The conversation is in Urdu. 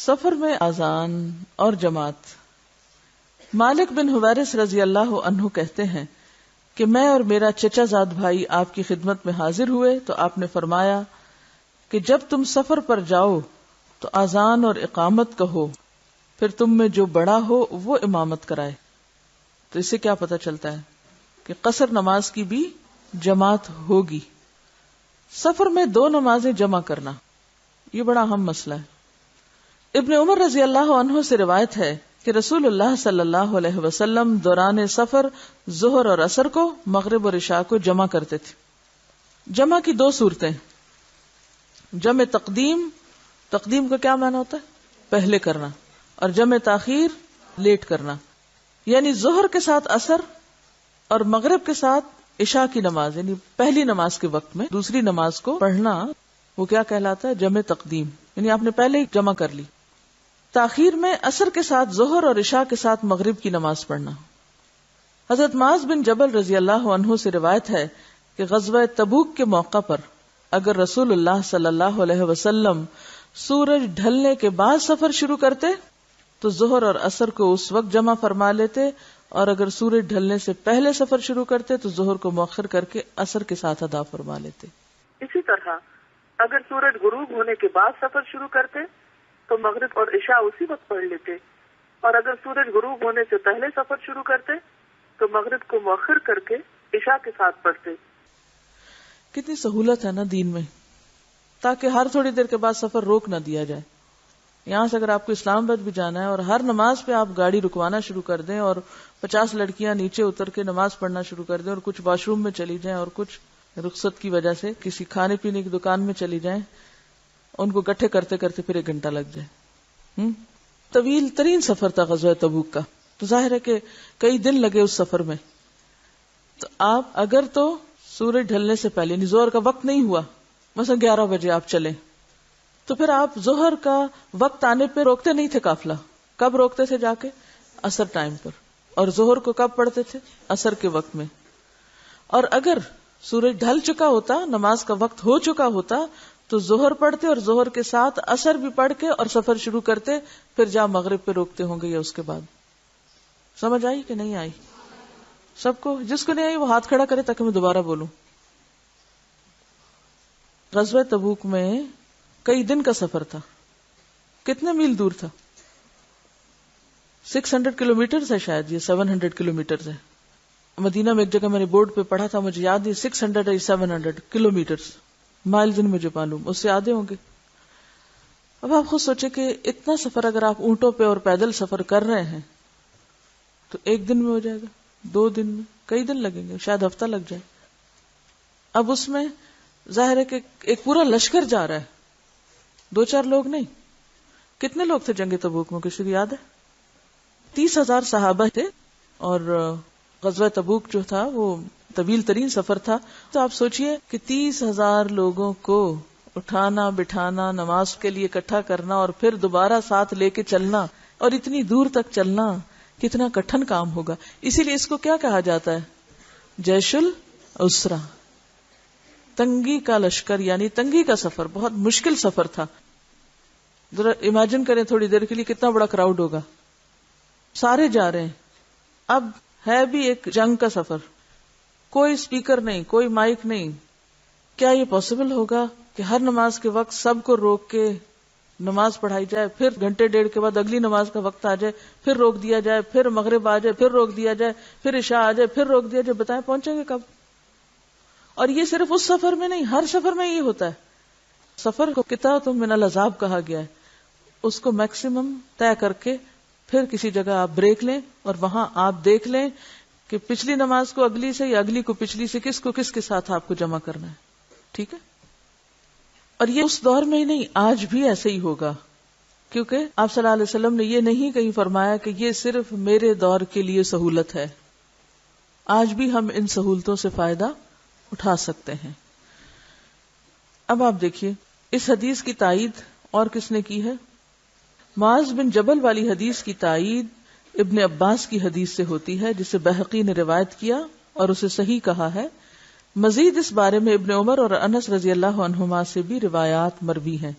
سفر میں اذان اور جماعت۔ مالک بن حویرث رضی اللہ عنہ کہتے ہیں کہ میں اور میرا چچا زاد بھائی آپ کی خدمت میں حاضر ہوئے تو آپ نے فرمایا کہ جب تم سفر پر جاؤ تو اذان اور اقامت کہو، پھر تم میں جو بڑا ہو وہ امامت کرائے۔ تو اس سے کیا پتہ چلتا ہے کہ قصر نماز کی بھی جماعت ہوگی۔ سفر میں دو نمازیں جمع کرنا یہ بڑا اہم مسئلہ ہے۔ ابن عمر رضی اللہ عنہ سے روایت ہے کہ رسول اللہ صلی اللہ علیہ وسلم دوران سفر ظہر اور عصر کو، مغرب اور عشاء کو جمع کرتے تھے۔ جمع کی دو صورتیں، جمع تقدیم، تقدیم کا کیا معنی ہوتا ہے؟ پہلے کرنا، اور جمع تاخیر، لیٹ کرنا، یعنی ظہر کے ساتھ عصر اور مغرب کے ساتھ عشاء کی نماز، یعنی پہلی نماز کے وقت میں دوسری نماز کو پڑھنا، وہ کیا کہلاتا ہے؟ جمع تقدیم، یعنی آپ نے پہلے ہی جمع کر لی۔ تاخیر میں عصر کے ساتھ ظہر اور عشاء کے ساتھ مغرب کی نماز پڑھنا۔ حضرت معاذ بن جبل رضی اللہ عنہ سے روایت ہے کہ غزوہ تبوک کے موقع پر اگر رسول اللہ صلی اللہ علیہ وسلم سورج ڈھلنے کے بعد سفر شروع کرتے تو ظہر اور عصر کو اس وقت جمع فرما لیتے، اور اگر سورج ڈھلنے سے پہلے سفر شروع کرتے تو ظہر کو مؤخر کر کے عصر کے ساتھ ادا فرما لیتے۔ اسی طرح اگر سورج غروب ہونے کے بعد سفر شروع کرتے تو مغرب اور عشاء اسی وقت پڑھ لیتے، اور اگر سورج غروب ہونے سے پہلے سفر شروع کرتے تو مغرب کو مؤخر کر کے عشاء کے ساتھ پڑھتے۔ کتنی سہولت ہے نا دین میں، تاکہ ہر تھوڑی دیر کے بعد سفر روک نہ دیا جائے۔ یہاں سے اگر آپ کو اسلام آباد بھی جانا ہے اور ہر نماز پہ آپ گاڑی رکوانا شروع کر دیں اور 50 لڑکیاں نیچے اتر کے نماز پڑھنا شروع کر دیں اور کچھ واش روم میں چلی جائیں اور کچھ رخصت کی وجہ سے کسی کھانے پینے کی دکان میں چلی جائیں، ان کو اکٹھے کرتے کرتے پھر 1 گھنٹہ لگ جائے۔ طویل ترین سفر تھا غزوہ تبوک کا، تو ظاہر ہے کہ کئی دن لگے اس سفر میں۔ تو آپ اگر تو سورج ڈھلنے سے پہلے، یعنی ظہر کا وقت نہیں ہوا، مثلا 11 بجے آپ چلیں، تو پھر آپ ظہر کا وقت آنے پہ روکتے نہیں تھے قافلہ۔ کب روکتے تھے؟ جا کے عصر ٹائم پر۔ اور ظہر کو کب پڑھتے تھے؟ عصر کے وقت میں۔ اور اگر سورج ڈھل چکا ہوتا، نماز کا وقت ہو چکا ہوتا، تو ظہر پڑھتے اور ظہر کے ساتھ عصر بھی پڑھ کے اور سفر شروع کرتے، پھر جا مغرب پہ روکتے ہوں گے یا اس کے بعد۔ سمجھ آئی کہ نہیں آئی؟ سب کو؟ جس کو نہیں آئی وہ ہاتھ کھڑا کرے تاکہ میں دوبارہ بولوں۔ غزوہ تبوک میں کئی دن کا سفر تھا۔ کتنے میل دور تھا؟ 600 کلومیٹر ہے شاید، یہ 700 کلومیٹر ہے۔ مدینہ میں ایک جگہ میں نے بورڈ پہ پڑھا تھا، مجھے یاد نہیں 600 یا 700 کلومیٹر، مائل دن مجھے معلوم، اس سے آدھے ہوں گے۔ اب آپ خود سوچیں کہ اتنا سفر اگر آپ اونٹوں پہ اور پیدل سفر کر رہے ہیں تو 1 دن میں ہو جائے گا، 2 دن میں، کئی دن لگیں گے، شاید ہفتہ لگ جائے۔ اب اس میں ظاہر ہے کہ ایک پورا لشکر جا رہا ہے، 2-4 لوگ نہیں۔ کتنے لوگ تھے جنگ تبوک میں؟ کسی کو یاد ہے؟ 30,000 صحابہ تھے، اور غزوہ تبوک جو تھا وہ طویل ترین سفر تھا۔ تو آپ سوچئے کہ 30,000 لوگوں کو اٹھانا بٹھانا، نماز کے لیے اکٹھا کرنا اور پھر دوبارہ ساتھ لے کے چلنا، اور اتنی دور تک چلنا کتنا کٹھن کام ہوگا۔ اسی لیے اس کو کیا کہا جاتا ہے؟ جیش العسرہ، تنگی کا لشکر، یعنی تنگی کا سفر، بہت مشکل سفر تھا۔ ذرا امیجن کریں تھوڑی دیر کے لیے کتنا بڑا کراؤڈ ہوگا، سارے جا رہے ہیں۔ اب ہے بھی ایک جنگ کا سفر، کوئی سپیکر نہیں، کوئی مائک نہیں۔ کیا یہ پاسبل ہوگا کہ ہر نماز کے وقت سب کو روک کے نماز پڑھائی جائے، پھر گھنٹے ڈیڑھ کے بعد اگلی نماز کا وقت آ جائے، پھر روک دیا جائے، پھر مغرب آ جائے، پھر روک دیا جائے، پھر عشاء آ جائے، پھر روک دیا جائے؟ بتائیں پہنچیں گے کب؟ اور یہ صرف اس سفر میں نہیں، ہر سفر میں یہ ہوتا ہے۔ سفر کو قطعۃ من العذاب کہا گیا ہے، اس کو میکسیمم طے کر کے پھر کسی جگہ آپ بریک لیں اور وہاں آپ دیکھ لیں کہ پچھلی نماز کو اگلی سے یا اگلی کو پچھلی سے کس کو کس کے ساتھ آپ کو جمع کرنا ہے۔ ٹھیک ہے؟ اور یہ اس دور میں ہی نہیں، آج بھی ایسے ہی ہوگا، کیونکہ آپ صلی اللہ علیہ وسلم نے یہ نہیں کہیں فرمایا کہ یہ صرف میرے دور کے لیے سہولت ہے۔ آج بھی ہم ان سہولتوں سے فائدہ اٹھا سکتے ہیں۔ اب آپ دیکھیے اس حدیث کی تائید اور کس نے کی ہے؟ معاذ بن جبل والی حدیث کی تائید ابن عباس کی حدیث سے ہوتی ہے، جسے بہقی نے روایت کیا اور اسے صحیح کہا ہے۔ مزید اس بارے میں ابن عمر اور انس رضی اللہ عنہما سے بھی روایات مروی ہیں۔